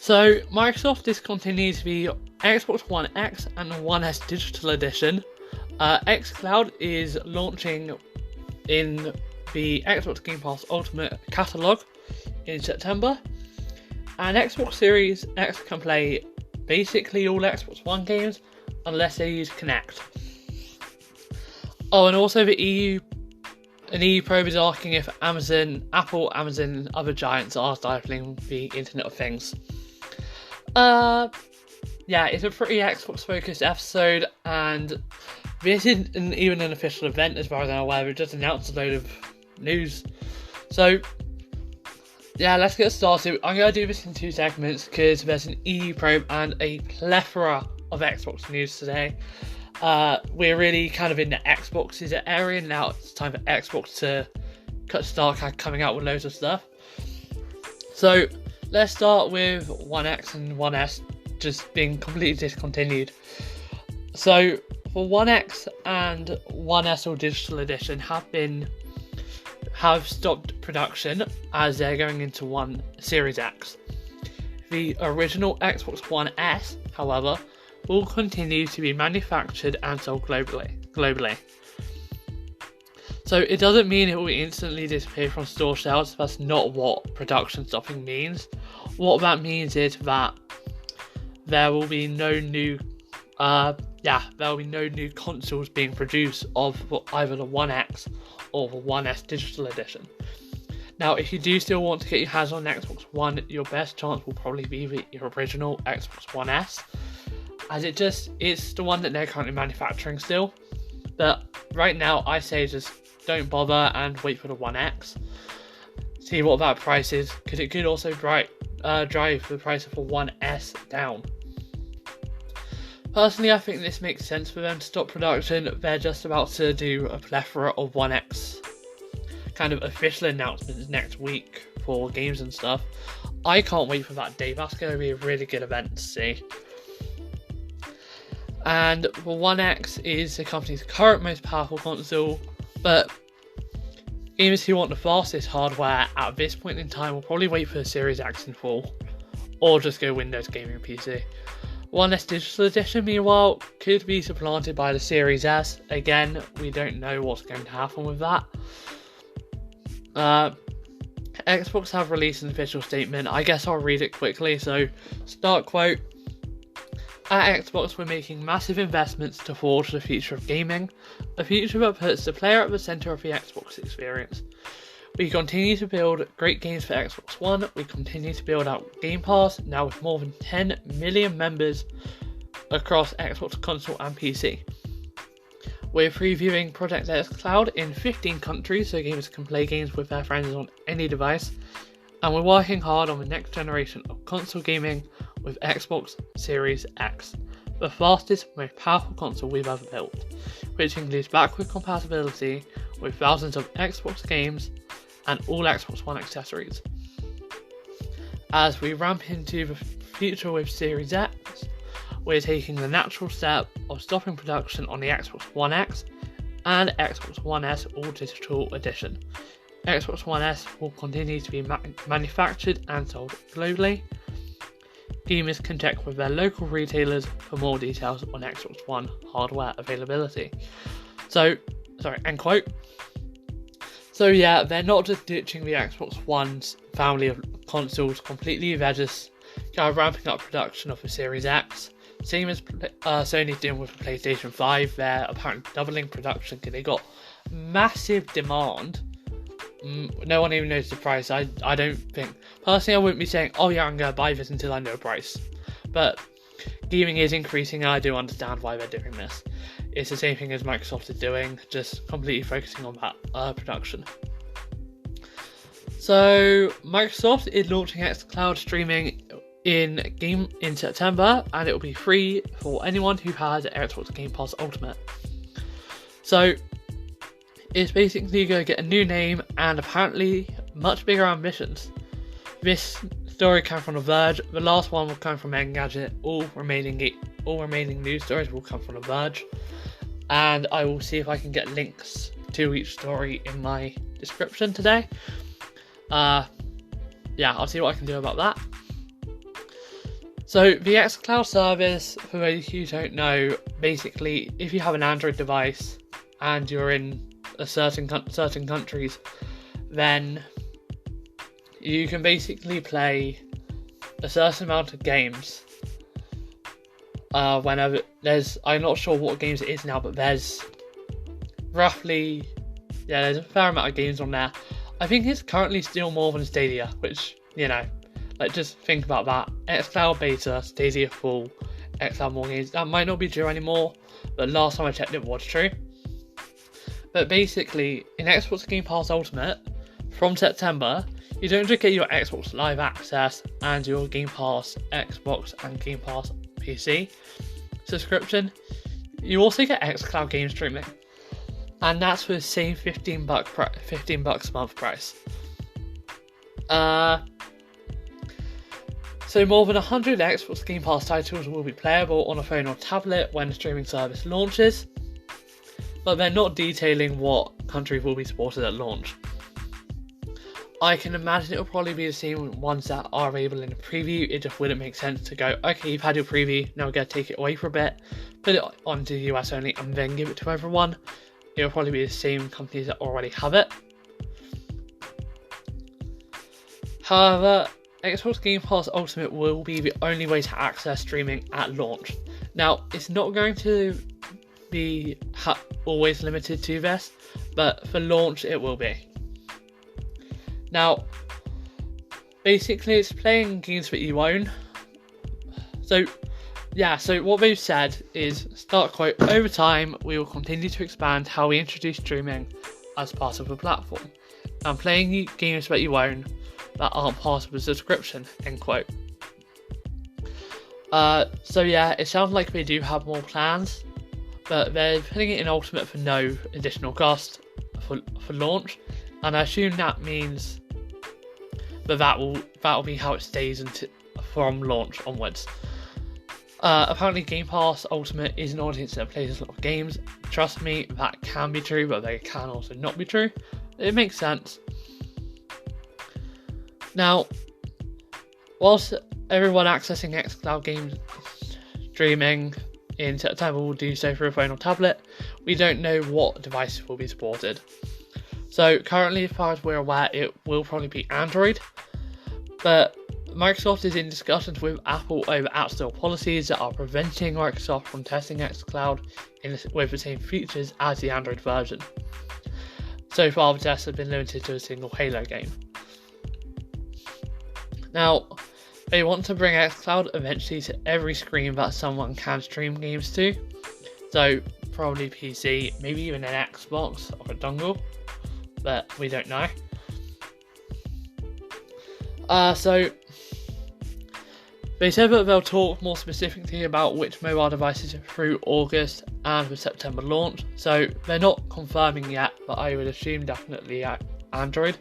So Microsoft discontinues the Xbox One X and One S Digital Edition. xCloud is launching in the Xbox Game Pass Ultimate Catalog in September, and Xbox Series X can play basically all Xbox One games unless they use Kinect. Oh, and also an EU probe is asking if Apple, Amazon, and other giants are stifling the Internet of Things. Yeah, it's a pretty Xbox-focused episode, and this isn't even an official event as far as I'm aware. It just announced a load of news. So, yeah, let's get started. I'm going to do this in 2 segments because there's an EU probe and a plethora of Xbox news today. We're really kind of in the Xbox's area now. It's time for Xbox to start coming out with loads of stuff. So let's start with One X and One S just being completely discontinued. So for One X and One S or Digital Edition have stopped production as they're going into One Series X. The original Xbox One S, however, will continue to be manufactured and sold globally. So it doesn't mean it will instantly disappear from store shelves. That's not what production stopping means. What that means is that there will be no new consoles being produced of either the One X or the One S Digital Edition. Now, if you do still want to get your hands on Xbox One, your best chance will probably be the original Xbox One S, as it's the one that they're currently manufacturing still. But right now, I say just don't bother and wait for the One X. See what that price is, because it could also drive the price of the One S down. Personally, I think this makes sense for them to stop production. They're just about to do a plethora of One X kind of official announcements next week for games and stuff. I can't wait for that day. That's going to be a really good event to see. And the One X is the company's current most powerful console, but gamers who want the fastest hardware at this point in time will probably wait for the Series X in fall, or just go Windows Gaming PC. One S Digital Edition, meanwhile, could be supplanted by the Series S. Again, we don't know what's going to happen with that. Xbox have released an official statement. I guess I'll read it quickly. So, start quote: "At Xbox, we're making massive investments to forge the future of gaming, a future that puts the player at the centre of the Xbox experience. We continue to build great games for Xbox One. We continue to build out Game Pass, now with more than 10 million members across Xbox console and PC. We're previewing Project xCloud in 15 countries so gamers can play games with their friends on any device. And we're working hard on the next generation of console gaming with Xbox Series X, the fastest, most powerful console we've ever built, which includes backward compatibility with thousands of Xbox games and all Xbox One accessories. As we ramp into the future with Series X, we're taking the natural step of stopping production on the Xbox One X and Xbox One S All Digital Edition. Xbox One S will continue to be manufactured and sold globally. Gamers can check with their local retailers for more details on Xbox One hardware availability." End quote. So yeah, they're not just ditching the Xbox One's family of consoles completely, they're just kind of ramping up production of the Series X. Same as Sony's doing with the PlayStation 5, they're apparently doubling production because they got massive demand. No one even knows the price. I don't think. Personally, I wouldn't be saying, oh yeah, I'm going to buy this until I know the price. But gaming is increasing and I do understand why they're doing this. It's the same thing as Microsoft is doing, just completely focusing on that production. So Microsoft is launching xCloud streaming in September, and it will be free for anyone who has Xbox Game Pass Ultimate. So it's basically going to get a new name and apparently much bigger ambitions. This story came from The Verge. The last one will come from Engadget. All remaining news stories will come from The Verge. And I will see if I can get links to each story in my description today. I'll see what I can do about that. So the xCloud service, for those who don't know, basically if you have an Android device and you're in a certain countries, then you can basically play a certain amount of games whenever I'm not sure what games it is now, but there's roughly, there's a fair amount of games on there. I think it's currently still more than Stadia, which, just think about that. xCloud beta, Stadia full, xCloud more games. That might not be true anymore, but last time I checked it was true. But basically, in Xbox Game Pass Ultimate, from September, you don't just get your Xbox Live Access and your Game Pass Xbox and Game Pass PC subscription, you also get xCloud game streaming. And that's for the same $15 a month price. So more than 100 Xbox Game Pass titles will be playable on a phone or tablet when the streaming service launches, but they're not detailing what countries will be supported at launch. I can imagine it'll probably be the same ones that are available in the preview. It just wouldn't make sense to go, okay, you've had your preview, now we're going to take it away for a bit, put it onto the US only, and then give it to everyone. It'll probably be the same companies that already have it. However, Xbox Game Pass Ultimate will be the only way to access streaming at launch. Now, it's not going to be always limited to this, but for launch it will be. Now, basically it's playing games that you own. So what they've said is, start quote, over time we will continue to expand how we introduce streaming as part of the platform, and playing games that you own that aren't part of a subscription, end quote. It sounds like they do have more plans, but they're putting it in Ultimate for no additional cost for launch, and I assume that means that will be how it stays from launch onwards. Apparently Game Pass Ultimate is an audience that plays a lot of games. Trust me, that can be true, but they can also not be true. It makes sense. Now, whilst everyone accessing xCloud game streaming in September will do so through a phone or tablet, we don't know what devices will be supported. So currently, as far as we're aware, it will probably be Android, but Microsoft is in discussions with Apple over App Store policies that are preventing Microsoft from testing xCloud with the same features as the Android version. So far, the tests have been limited to a single Halo game. Now, they want to bring xCloud eventually to every screen that someone can stream games to. So, probably PC, maybe even an Xbox or a dongle, but we don't know. They said that they'll talk more specifically about which mobile devices through August and the September launch. So, they're not confirming yet, but I would assume definitely Android,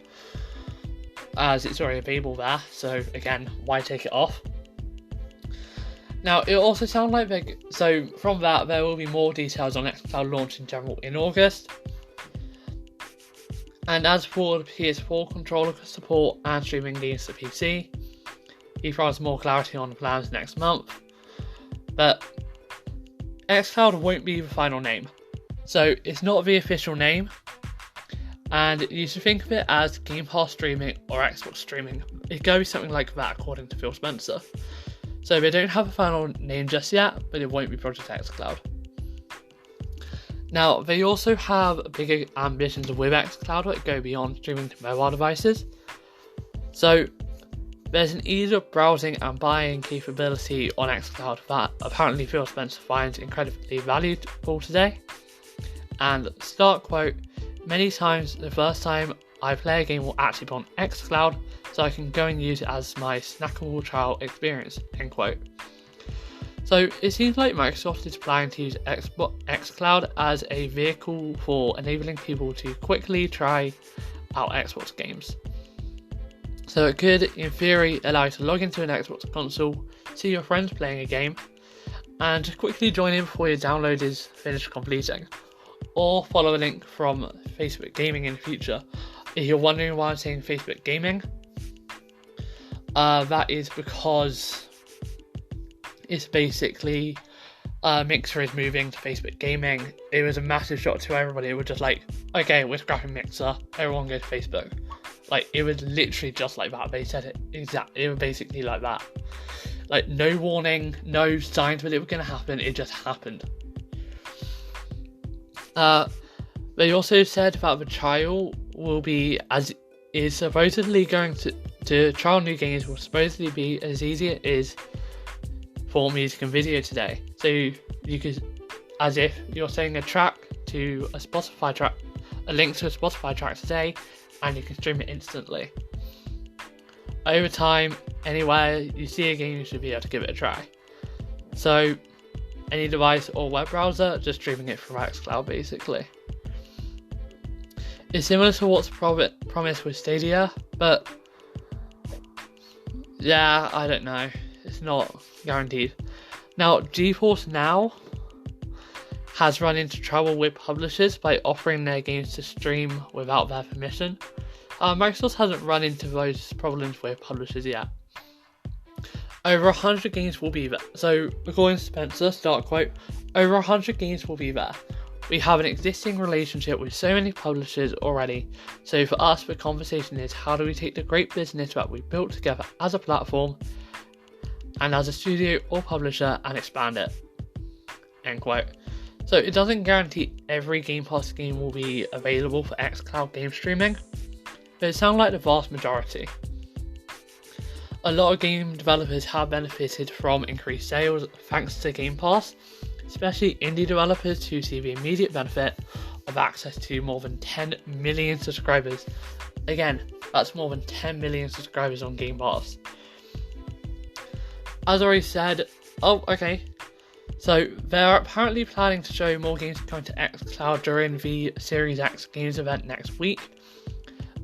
as it's already available there. So again, why take it off? Now, it also sounds like from that there will be more details on xCloud launch in general in August. And as for the PS4 controller support and streaming games to PC, he provides more clarity on the plans next month. But xCloud won't be the final name, so it's not the official name. And you should think of it as Game Pass streaming or Xbox streaming. It goes something like that according to Phil Spencer. So they don't have a final name just yet, but it won't be Project xCloud. Now, they also have bigger ambitions with xCloud that go beyond streaming to mobile devices. So there's an ease of browsing and buying capability on xCloud that apparently Phil Spencer finds incredibly valuable today. And start quote, many times the first time I play a game will actually be on xCloud, so I can go and use it as my snackable trial experience, end quote. So it seems like Microsoft is planning to use xCloud as a vehicle for enabling people to quickly try out Xbox games. So it could, in theory, allow you to log into an Xbox console, see your friends playing a game, and quickly join in before your download is finished completing. Or follow a link from Facebook Gaming in the future. If you're wondering why I'm saying Facebook Gaming, that is because it's basically Mixer is moving to Facebook Gaming. It was a massive shock to everybody. It was just like, okay, we're scrapping Mixer, everyone go to Facebook. Like, it was literally just like that. They said it exactly. It was basically like that. Like, no warning, no signs that it was going to happen. It just happened. They also said that the trial will be is supposedly going to trial new games will supposedly be as easy as it is for music and video today. So you could, as if you're sending a track to a Spotify track, a link to a Spotify track today, and you can stream it instantly. Over time, anywhere you see a game, you should be able to give it a try. So, any device or web browser, just streaming it from xCloud basically. It's similar to what's promised with Stadia, but yeah, I don't know. It's not guaranteed. Now, GeForce Now has run into trouble with publishers by offering their games to stream without their permission. Microsoft hasn't run into those problems with publishers yet. Over 100 games will be there. So, according to Spencer, start quote, over 100 games will be there. We have an existing relationship with so many publishers already. So for us, the conversation is, how do we take the great business that we built together as a platform and as a studio or publisher and expand it? End quote. So it doesn't guarantee every Game Pass game will be available for xCloud game streaming, but it sounds like the vast majority. A lot of game developers have benefited from increased sales thanks to Game Pass, especially indie developers who see the immediate benefit of access to more than 10 million subscribers. Again, that's more than 10 million subscribers on Game Pass. As I already said, so they're apparently planning to show more games coming to xCloud during the Series X Games event next week,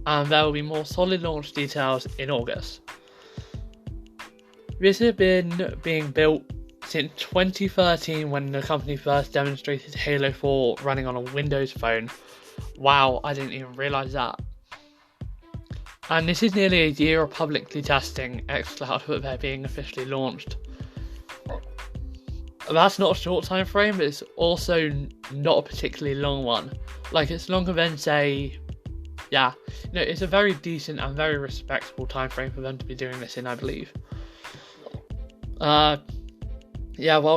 and there will be more solid launch details in August. This has been being built since 2013 when the company first demonstrated Halo 4 running on a Windows phone. Wow, I didn't even realise that. And this is nearly a year of publicly testing xCloud, but they're being officially launched. That's not a short time frame, but it's also not a particularly long one. Like, it's longer than, say, it's a very decent and very respectable time frame for them to be doing this in, I believe. Well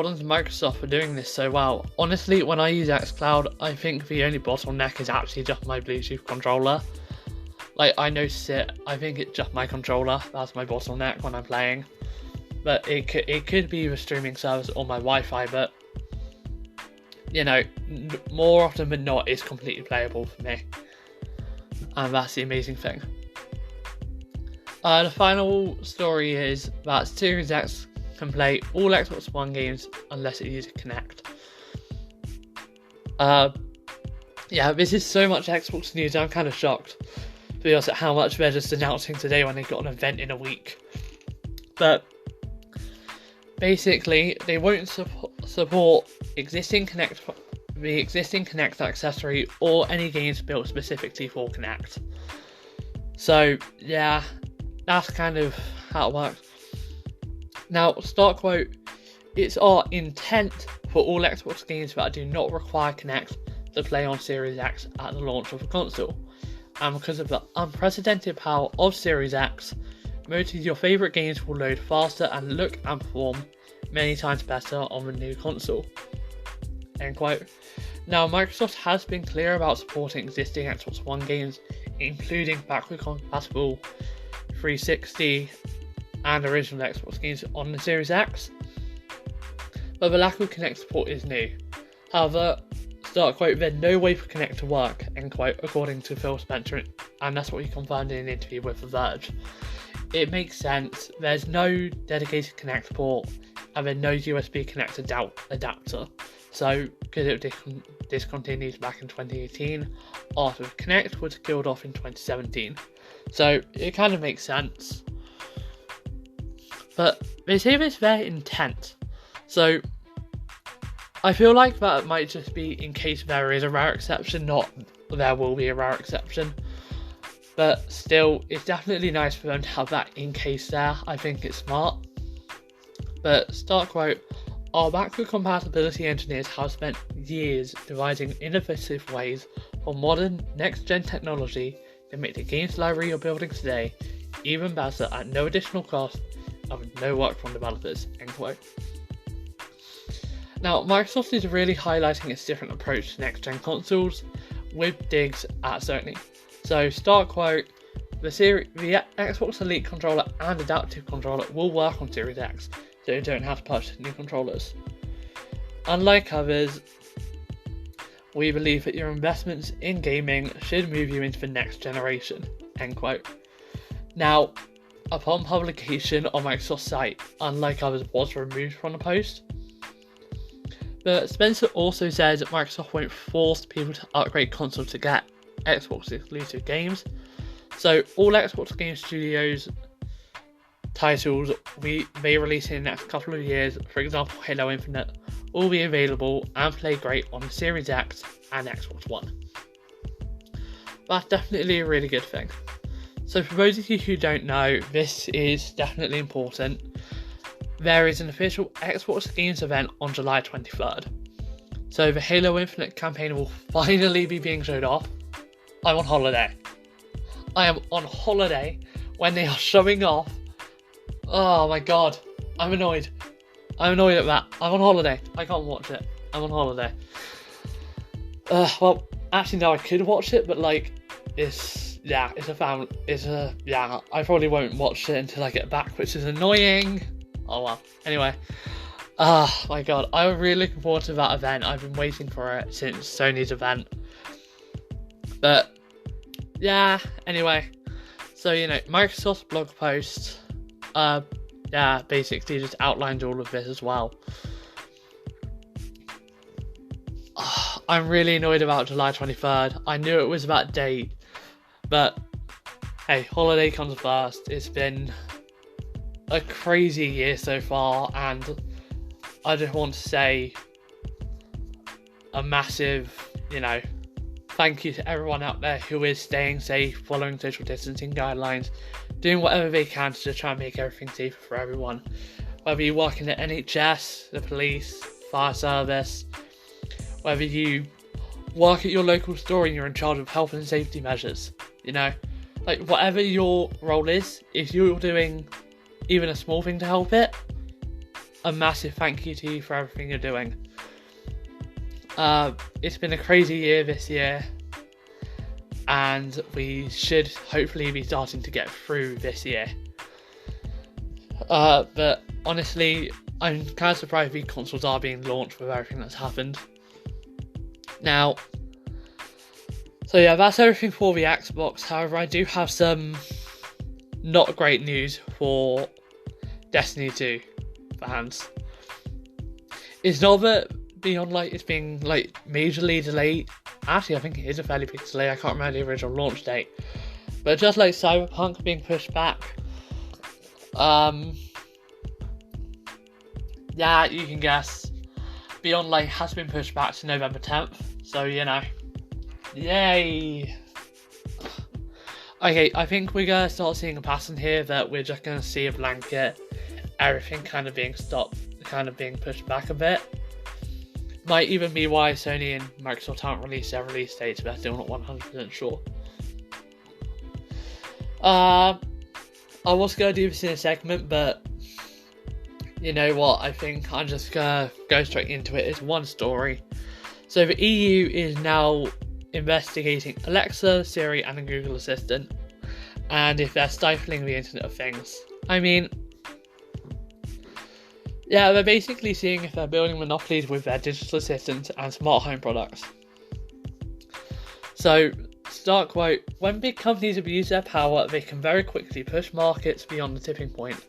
done to Microsoft for doing this so well. Honestly, when I use xCloud, I think the only bottleneck is actually just my Bluetooth controller. Like, I notice it, I think it's just my controller, that's my bottleneck when I'm playing. But it could be the streaming service or my Wi-Fi, but, more often than not, it's completely playable for me. And that's the amazing thing. The final story is that Series X can play all Xbox One games unless it uses Kinect. This is so much Xbox news, I'm kind of shocked, to be honest, at how much they're just announcing today when they've got an event in a week. But basically, they won't support the existing Kinect accessory or any games built specifically for Kinect. So yeah, that's kind of how it works. Now, start quote, it's our intent for all Xbox games that do not require Kinect to play on Series X at the launch of the console. And because of the unprecedented power of Series X, most of your favourite games will load faster and look and perform many times better on the new console. End quote. Now, Microsoft has been clear about supporting existing Xbox One games, including backward compatible 360 and original Xbox games on the Series X, but the lack of Kinect support is new. However, start quote, there's no way for Kinect to work, end quote, according to Phil Spencer, and that's what he confirmed in an interview with The Verge. It makes sense, there's no dedicated Kinect port, and there's no USB Kinect adapter, so because it discontinued back in 2018, after Kinect was killed off in 2017. So it kind of makes sense. But they say it's their intent. So I feel like that might just be in case there is a rare exception, not there will be a rare exception. But still, it's definitely nice for them to have that in case there. I think it's smart. But start quote, our backward compatibility engineers have spent years devising innovative ways for modern next-gen technology to make the games library you're building today even better at no additional cost and with no work from developers, end quote. Now, Microsoft is really highlighting its different approach to next-gen consoles with digs at Sony. So, start quote, the Xbox Elite controller and adaptive controller will work on Series X, so you don't have to purchase new controllers. Unlike others, we believe that your investments in gaming should move you into the next generation, end quote. Now, upon publication on Microsoft's site, unlike others, was removed from the post. But Spencer also says that Microsoft won't force people to upgrade consoles to get Xbox exclusive games. So all Xbox Game Studios titles we may release in the next couple of years, for example Halo Infinite, will be available and play great on the Series X and Xbox One. That's definitely a really good thing. So for those of you who don't know, this is definitely important. There is an official Xbox Games event on July 23rd. So the Halo Infinite campaign will finally be being showed off. I'm on holiday. I am on holiday when they are showing off. Oh my god. I'm annoyed. I'm annoyed at that. I'm on holiday. I can't watch it. I'm on holiday. Well, actually no, I could watch it, but like, I probably won't watch it until I get back, which is annoying. Oh well. Anyway. Oh my god. I'm really looking forward to that event. I've been waiting for it since Sony's event. But, yeah, anyway. So, Microsoft's blog post, basically just outlined all of this as well. I'm really annoyed about July 23rd. I knew it was that date. But, hey, holiday comes first. It's been a crazy year so far, and I just want to say a massive, thank you to everyone out there who is staying safe, following social distancing guidelines, doing whatever they can to try and make everything safer for everyone. Whether you work in the NHS, the police, fire service, whether you work at your local store and you're in charge of health and safety measures, whatever your role is, if you're doing even a small thing to help it, a massive thank you to you for everything you're doing. It's been a crazy year this year, and we should hopefully be starting to get through this year. But honestly, I'm kind of surprised these consoles are being launched with everything that's happened. Now, that's everything for the Xbox. However, I do have some not great news for Destiny 2 fans. It's not that Beyond Light is being majorly delayed. Actually, I think it is a fairly big delay. I can't remember the original launch date. But just like Cyberpunk being pushed back, you can guess Beyond Light has been pushed back to November 10th. So, yay! Okay, I think we're going to start seeing a pattern here that we're just going to see a blanket, everything kind of being stopped, kind of being pushed back a bit. Might even be why Sony and Microsoft haven't released their release dates, but I'm still not 100% sure. I was going to do this in a segment, but you know what, I think I'm just going to go straight into it. It's one story. So the EU is now investigating Alexa, Siri and the Google Assistant, and if they're stifling the Internet of Things. I mean, they're basically seeing if they're building monopolies with their digital assistants and smart home products. So, start quote, when big companies abuse their power, they can very quickly push markets beyond the tipping point,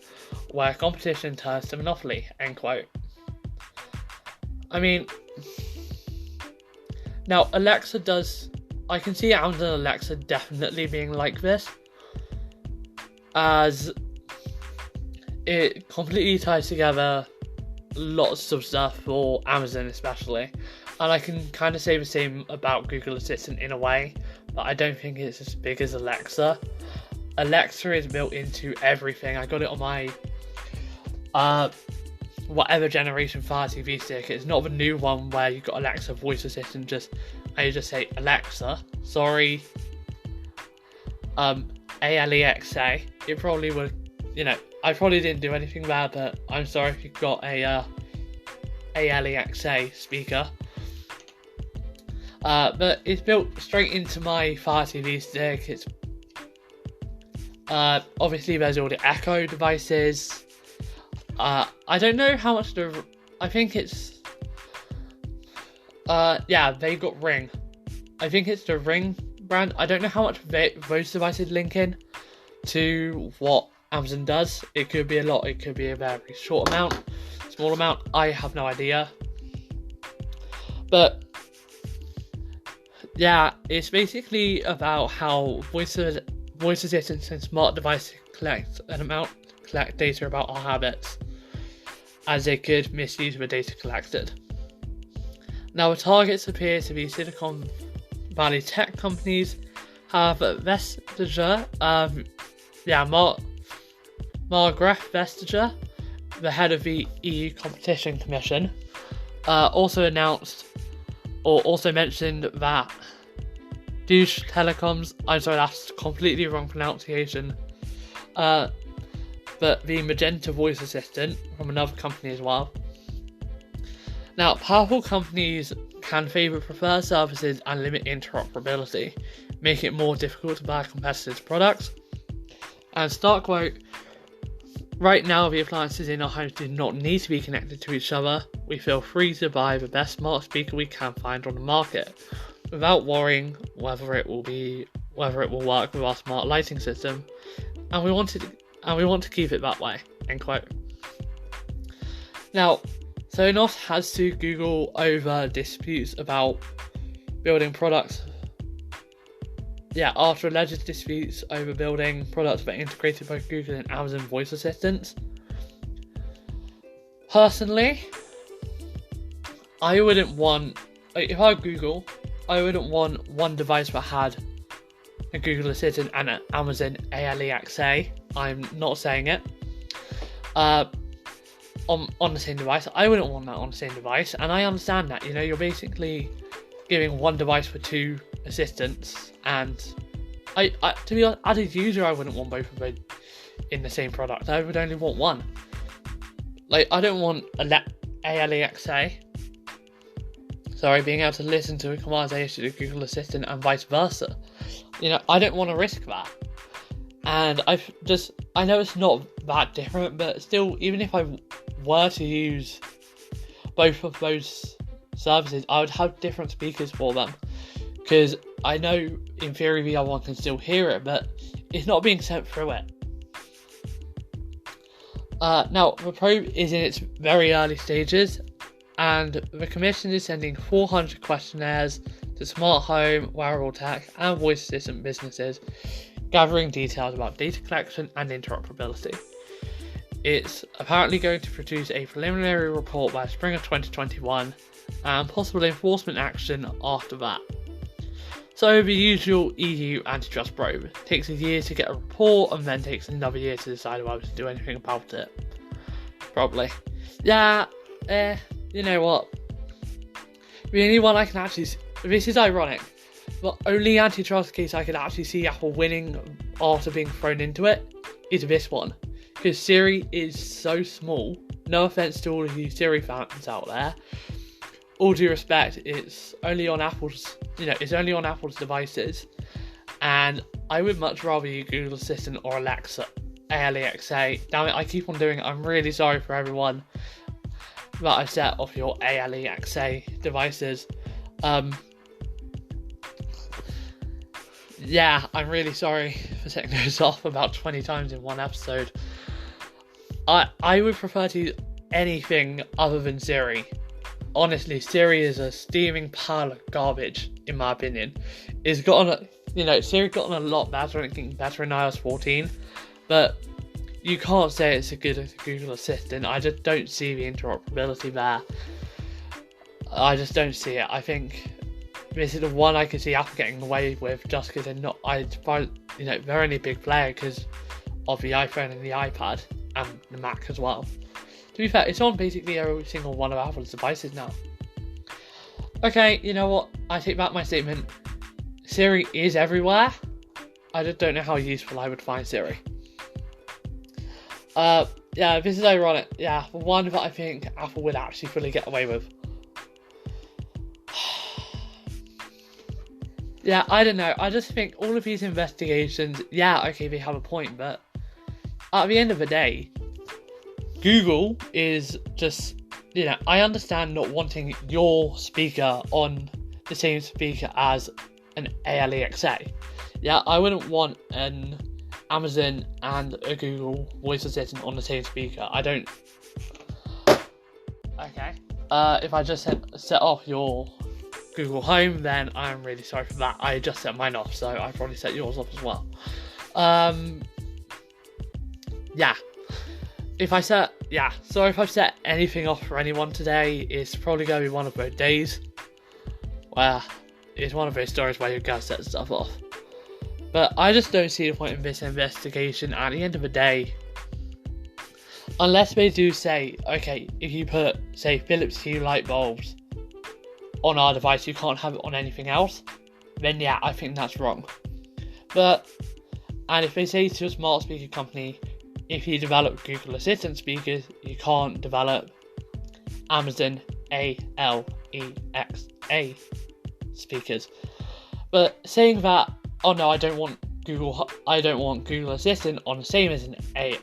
where competition turns to monopoly, end quote. I mean, now Alexa I can see Amazon Alexa definitely being like this, as it completely ties together lots of stuff for Amazon especially, and I can kind of say the same about Google Assistant in a way, but I don't think it's as big as Alexa. Alexa is built into everything. I got it on my whatever generation Fire TV stick. It's not the new one where you've got Alexa voice assistant, and you just say, Alexa, sorry, Alexa. It probably would, I probably didn't do anything bad, but I'm sorry if you've got a Alexa speaker. But it's built straight into my Fire TV stick. It's obviously there's all the Echo devices. I don't know how much I think it's they've got Ring. I think it's the Ring brand. I don't know how much those devices link in to what Amazon does. It could be a lot, it could be a very small amount. I have no idea. But yeah, it's basically about how voice assistants and smart devices collect data about our habits, as they could misuse the data collected. Now, the targets appear to be Silicon Valley tech companies. However, Vestager, Margrethe Vestager, the head of the EU Competition Commission, also mentioned that Deutsche Telekom's, I'm sorry, that's completely wrong pronunciation, but the Magenta voice assistant from another company as well. Now, powerful companies can favour preferred services and limit interoperability, making it more difficult to buy competitors' products. And start quote, right now the appliances in our homes do not need to be connected to each other. We feel free to buy the best smart speaker we can find on the market, without worrying whether it will work with our smart lighting system, and we want to keep it that way. End quote. Now, Sonos has sued Google over disputes about building products. After alleged disputes over building products that integrated both Google and Amazon voice assistants. Personally, I wouldn't want, if I were Google, I wouldn't want one device that had a Google Assistant and an Amazon Alexa. I'm not saying it. On the same device. I wouldn't want that on the same device, and I understand that. You're basically giving one device for two assistants, and I to be honest, as a user, I wouldn't want both of them in the same product. I would only want one. I don't want Alexa, being able to listen to a commands I issue to Google Assistant and vice versa. I don't want to risk that. And I know it's not that different, but still, even if I were to use both of those services, I would have different speakers for them, because I know in theory the other one can still hear it, but it's not being sent through it. Now, the probe is in its very early stages, and the Commission is sending 400 questionnaires to smart home, wearable tech, and voice assistant businesses, gathering details about data collection and interoperability. It's apparently going to produce a preliminary report by spring of 2021, and possible enforcement action after that. So the usual EU antitrust probe takes a year to get a report, and then takes another year to decide whether to do anything about it. Probably. You know what? The only one I can actually... This is ironic. The only antitrust case I could actually see Apple winning after being thrown into it is this one. Because Siri is so small. No offense to all of you Siri fans out there. All due respect, it's only on Apple's devices. And I would much rather use Google Assistant or Alexa. Damn it, I keep on doing it. I'm really sorry for everyone that I've set off your Alexa devices. I'm really sorry for setting those off about 20 times in one episode. I would prefer to use anything other than Siri. Honestly, Siri is a steaming pile of garbage, in my opinion. Siri gotten a lot better and getting better in iOS 14, but you can't say it's as good as Google Assistant. I just don't see the interoperability there. I just don't see it. I think this is the one I can see Apple getting away with, just because they're not. They're only a big player because of the iPhone and the iPad and the Mac as well. To be fair, it's on basically every single one of Apple's devices now. Okay, you know what? I take back my statement. Siri is everywhere. I just don't know how useful I would find Siri. Yeah, this is ironic. Yeah, one that I think Apple would actually fully get away with. Yeah, I don't know. I just think all of these investigations, yeah, okay, they have a point, but at the end of the day, Google is just, I understand not wanting your speaker on the same speaker as an Alexa. Yeah, I wouldn't want an Amazon and a Google voice assistant on the same speaker. I don't. Okay. If I just set off your Google Home, then I'm really sorry for that. I just set mine off, so I probably set yours off as well. Yeah. If I've set anything off for anyone today, it's probably going to be one of those days where it's one of those stories where you guys set stuff off. But I just don't see the point in this investigation. At the end of the day, unless they do say, okay, if you put, say, Philips Hue light bulbs on our device, you can't have it on anything else, then yeah, I think that's wrong. And if they say to a smart speaker company, if you develop Google Assistant speakers, you can't develop Amazon Alexa speakers. But saying that, oh no, I don't want Google Assistant on the same as an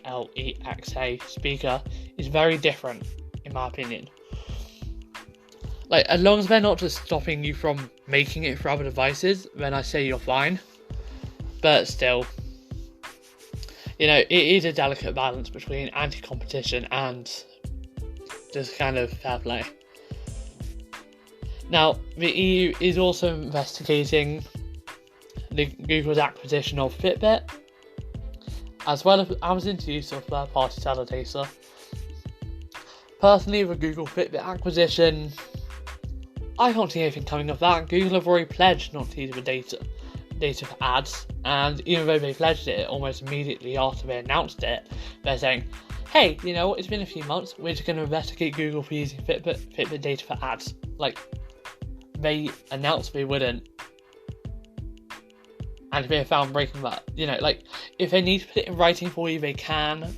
Alexa speaker is very different, in my opinion. Like, as long as they're not just stopping you from making it for other devices, then I say you're fine. But still, it is a delicate balance between anti-competition and just kind of fair play. Now, the EU is also investigating Google's acquisition of Fitbit, as well as Amazon's use of third-party seller data. Personally, the Google Fitbit acquisition, I can't see anything coming of that. Google have already pledged not to use the data for ads, and even though they pledged it almost immediately after they announced it, they're saying, hey, you know what, it's been a few months, we're just going to investigate Google for using Fitbit data for ads. Like, they announced they wouldn't, and if they found breaking that, if they need to put it in writing for you, they can,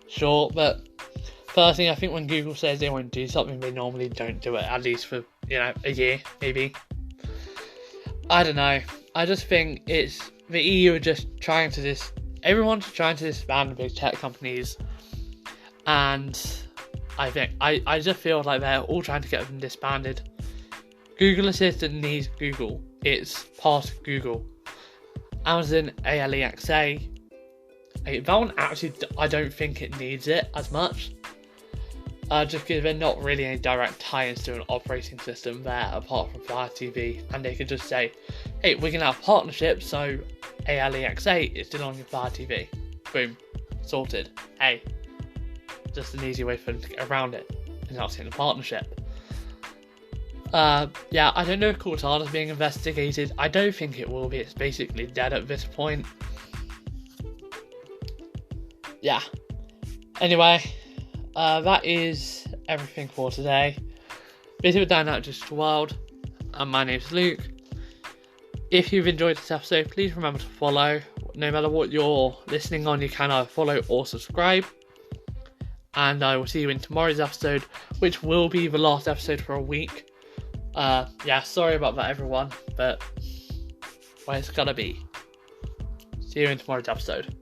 sure, but personally, I think when Google says they want to do something, they normally don't do it, at least for, a year, maybe. I don't know. I just think it's the EU are just everyone's trying to disband the big tech companies, and I just feel like they're all trying to get them disbanded. Google Assistant needs Google. It's part of Google. Amazon Alexa, that one actually, I don't think it needs it as much. Just because they're not really any direct tie-ins to an operating system there apart from Fire TV, and they could just say, hey, we're going to have partnerships, so Alexa is still on your Fire TV. Boom. Sorted. Hey. Just an easy way for them to get around it, announcing a partnership. Yeah, I don't know if Cortana's being investigated. I don't think it will be. It's basically dead at this point. Yeah. Anyway, that is everything for today. Bit of a Dynamic Digital World, and my name's Luke. If you've enjoyed this episode, please remember to follow. No matter what you're listening on, you can either follow or subscribe. And I will see you in tomorrow's episode, which will be the last episode for a week. Yeah, sorry about that, everyone, but well, it's gotta be. See you in tomorrow's episode.